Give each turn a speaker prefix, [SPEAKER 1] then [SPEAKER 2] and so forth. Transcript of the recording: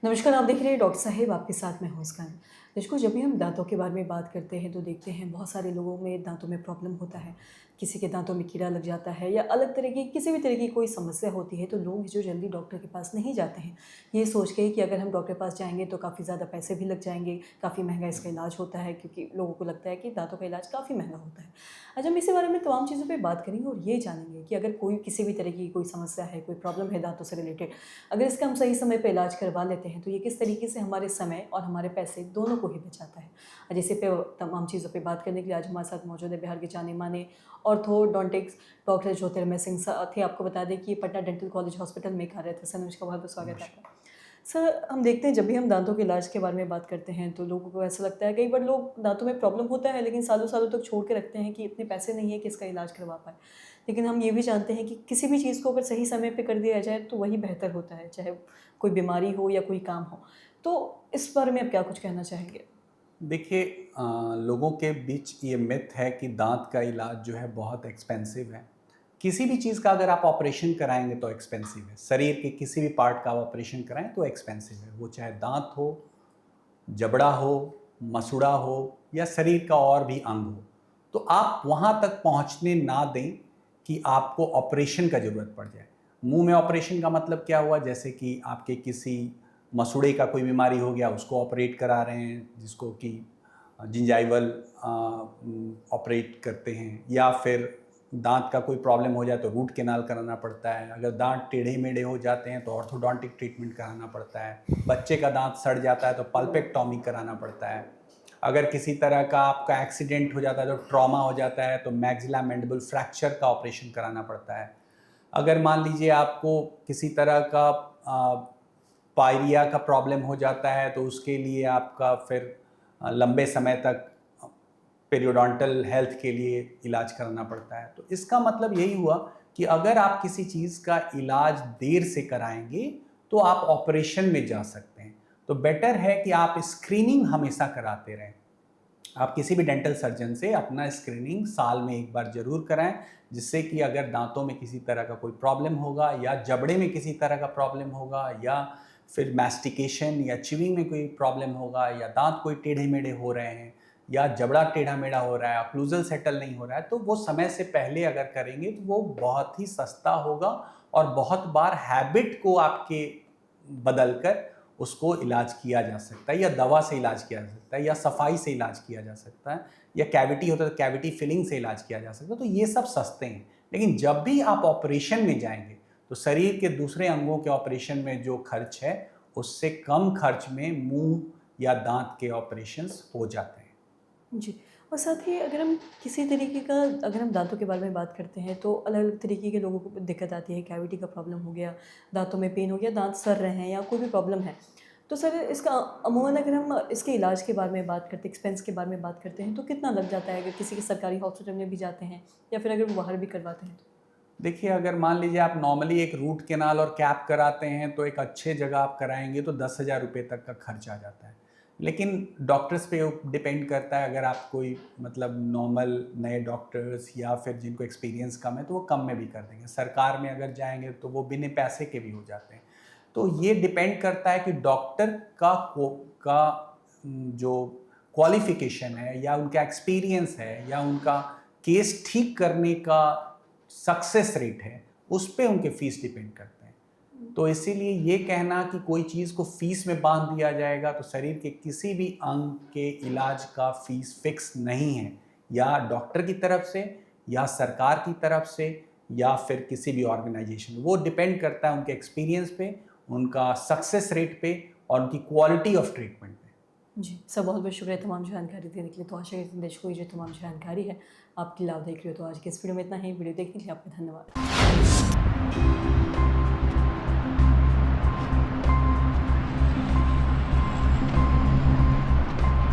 [SPEAKER 1] नमस्कार, आप देख रहे हैं डॉक्टर साहेब, आपके साथ मैं मुस्कान। दर्शकों, जब भी हम दांतों के बारे में बात करते हैं तो देखते हैं बहुत सारे लोगों में दांतों में प्रॉब्लम होता है। किसी के दांतों में कीड़ा लग जाता है या अलग तरह की किसी भी तरह की कोई समस्या होती है तो लोग जो जल्दी डॉक्टर के पास नहीं जाते हैं, ये सोच के कि अगर हम डॉक्टर के पास जाएंगे तो काफ़ी ज़्यादा पैसे भी लग जाएंगे, काफ़ी महंगा इसका इलाज होता है, क्योंकि लोगों को लगता है कि दांतों का इलाज काफ़ी महंगा होता है। आज हम इसी बारे में तमाम चीज़ों पर बात करेंगे और ये जानेंगे कि अगर कोई किसी भी तरह की कोई समस्या है, कोई प्रॉब्लम है दांतों से रिलेटेड, अगर इसका हम सही समय पे इलाज करवा लेते हैं तो ये किस तरीके से हमारे समय और हमारे पैसे दोनों को ही बचाता है। आज इसी पे तमाम चीज़ों पे बात करने के लिए आज हमारे साथ मौजूद है बिहार के जाने माने ऑर्थोडोंटिक्स डॉक्टर ज्योतिर्मय सिंह थे। आपको बता दें कि ये पटना डेंटल कॉलेज हॉस्पिटल में कार्यरत है। सर नमस्कार, बहुत बहुत स्वागत है आपका। सर, हम देखते हैं जब भी हम दांतों के इलाज के बारे में बात करते हैं तो लोगों को ऐसा लगता है, कई बार लोग दांतों में प्रॉब्लम होता है लेकिन सालों सालों तक छोड़ के रखते हैं कि इतने पैसे नहीं है कि इसका इलाज करवा पाए। लेकिन हम ये भी जानते हैं कि किसी भी चीज़ को अगर सही समय पे कर दिया जाए तो वही बेहतर होता है, चाहे कोई बीमारी हो या कोई काम हो। तो इस बारे में आप क्या कुछ कहना चाहेंगे?
[SPEAKER 2] देखिए, लोगों के बीच ये मिथ है कि दांत का इलाज जो है बहुत एक्सपेंसिव है। किसी भी चीज़ का अगर आप ऑपरेशन कराएंगे तो एक्सपेंसिव है। शरीर के किसी भी पार्ट का ऑपरेशन कराएं तो एक्सपेंसिव है, वो चाहे दांत हो, जबड़ा हो, मसूड़ा हो या शरीर का और भी अंग हो। तो आप वहाँ तक पहुँचने ना दें कि आपको ऑपरेशन का ज़रूरत पड़ जाए। मुंह में ऑपरेशन का मतलब क्या हुआ, जैसे कि आपके किसी मसूड़े का कोई बीमारी हो गया, उसको ऑपरेट करा रहे हैं, जिसको कि जिंजाइवल ऑपरेट करते हैं, या फिर दांत का कोई प्रॉब्लम हो जाए तो रूट कैनाल कराना पड़ता है। अगर दांत टेढ़े मेढ़े हो जाते हैं तो ऑर्थोडोंटिक ट्रीटमेंट कराना पड़ता है। बच्चे का दांत सड़ जाता है तो पल्पेक्टॉमी कराना पड़ता है। अगर किसी तरह का आपका एक्सीडेंट हो जाता है तो ट्रॉमा हो जाता है तो मैक्सिला मैंडिबल फ्रैक्चर का ऑपरेशन कराना पड़ता है। अगर मान लीजिए आपको किसी तरह का पायरिया का प्रॉब्लम हो जाता है तो उसके लिए आपका फिर लंबे समय तक पेरियोडोंटल हेल्थ के लिए इलाज कराना पड़ता है। तो इसका मतलब यही हुआ कि अगर आप किसी चीज़ का इलाज देर से कराएंगे तो आप ऑपरेशन में जा सकते हैं। तो बेटर है कि आप स्क्रीनिंग हमेशा कराते रहें। आप किसी भी डेंटल सर्जन से अपना स्क्रीनिंग साल में एक बार जरूर कराएं, जिससे कि अगर दांतों में किसी तरह का कोई प्रॉब्लम होगा या जबड़े में किसी तरह का प्रॉब्लम होगा या फिर मैस्टिकेशन या च्यूइंग में कोई प्रॉब्लम होगा या दांत कोई टेढ़े मेढ़े हो रहे हैं या जबड़ा टेढ़ा मेढ़ा हो रहा है, ऑक्लूजल सेटल नहीं हो रहा है, तो वो समय से पहले अगर करेंगे तो वो बहुत ही सस्ता होगा और बहुत बार हैबिट को आपके बदल कर उसको इलाज किया जा सकता है, या दवा से इलाज किया जा सकता है, या सफाई से इलाज किया जा सकता है, या कैविटी होता है तो कैविटी फिलिंग से इलाज किया जा सकता है। तो ये सब सस्ते हैं। लेकिन जब भी आप ऑपरेशन में जाएंगे तो शरीर के दूसरे अंगों के ऑपरेशन में जो खर्च है उससे कम खर्च में मुंह या दांत के ऑपरेशंस हो जाते हैं।
[SPEAKER 1] जी। और साथ ही अगर हम किसी तरीके का, अगर हम दांतों के बारे में बात करते हैं तो अलग अलग तरीके के लोगों को दिक्कत आती है। कैविटी का प्रॉब्लम हो गया, दांतों में पेन हो गया, दांत सड़ रहे हैं या कोई भी प्रॉब्लम है, तो सर इसका अमूमन अगर हम इसके इलाज के बारे में बात करते हैं, एक्सपेंस के बारे में बात करते हैं, तो कितना लग जाता है अगर किसी के सरकारी हॉस्पिटल में भी जाते हैं या फिर अगर वो बाहर भी करवाते हैं तो?
[SPEAKER 2] देखिए, अगर मान लीजिए आप नॉर्मली एक रूट कैनाल और कैप कराते हैं तो एक अच्छे जगह आप कराएंगे तो 10,000 रुपये तक का खर्च आ जाता है। लेकिन डॉक्टर्स पे डिपेंड करता है। अगर आप कोई मतलब नॉर्मल नए डॉक्टर्स या फिर जिनको एक्सपीरियंस कम है तो वो कम में भी कर देंगे। सरकार में अगर जाएंगे तो वो बिना पैसे के भी हो जाते हैं। तो ये डिपेंड करता है कि डॉक्टर का जो क्वालिफिकेशन है या उनका एक्सपीरियंस है या उनका केस ठीक करने का सक्सेस रेट है, उस पे उनके फीस डिपेंड करते हैं। तो इसीलिए ये कहना कि कोई चीज़ को फीस में बांध दिया जाएगा, तो शरीर के किसी भी अंग के इलाज का फीस फिक्स नहीं है, या डॉक्टर की तरफ से या सरकार की तरफ से या फिर किसी भी ऑर्गेनाइजेशन। वो डिपेंड करता है उनके एक्सपीरियंस पे, उनका सक्सेस रेट पे और उनकी क्वालिटी ऑफ ट्रीटमेंट पे।
[SPEAKER 1] जी सर, बहुत बहुत शुक्रिया तमाम जानकारी देने के लिए। तो आशा करती हूँ दर्शकों को जो तमाम जानकारी है आपकी लाभ देख रही हो। तो आज के इस वीडियो में इतना ही। वीडियो देखने के लिए आपका धन्यवाद।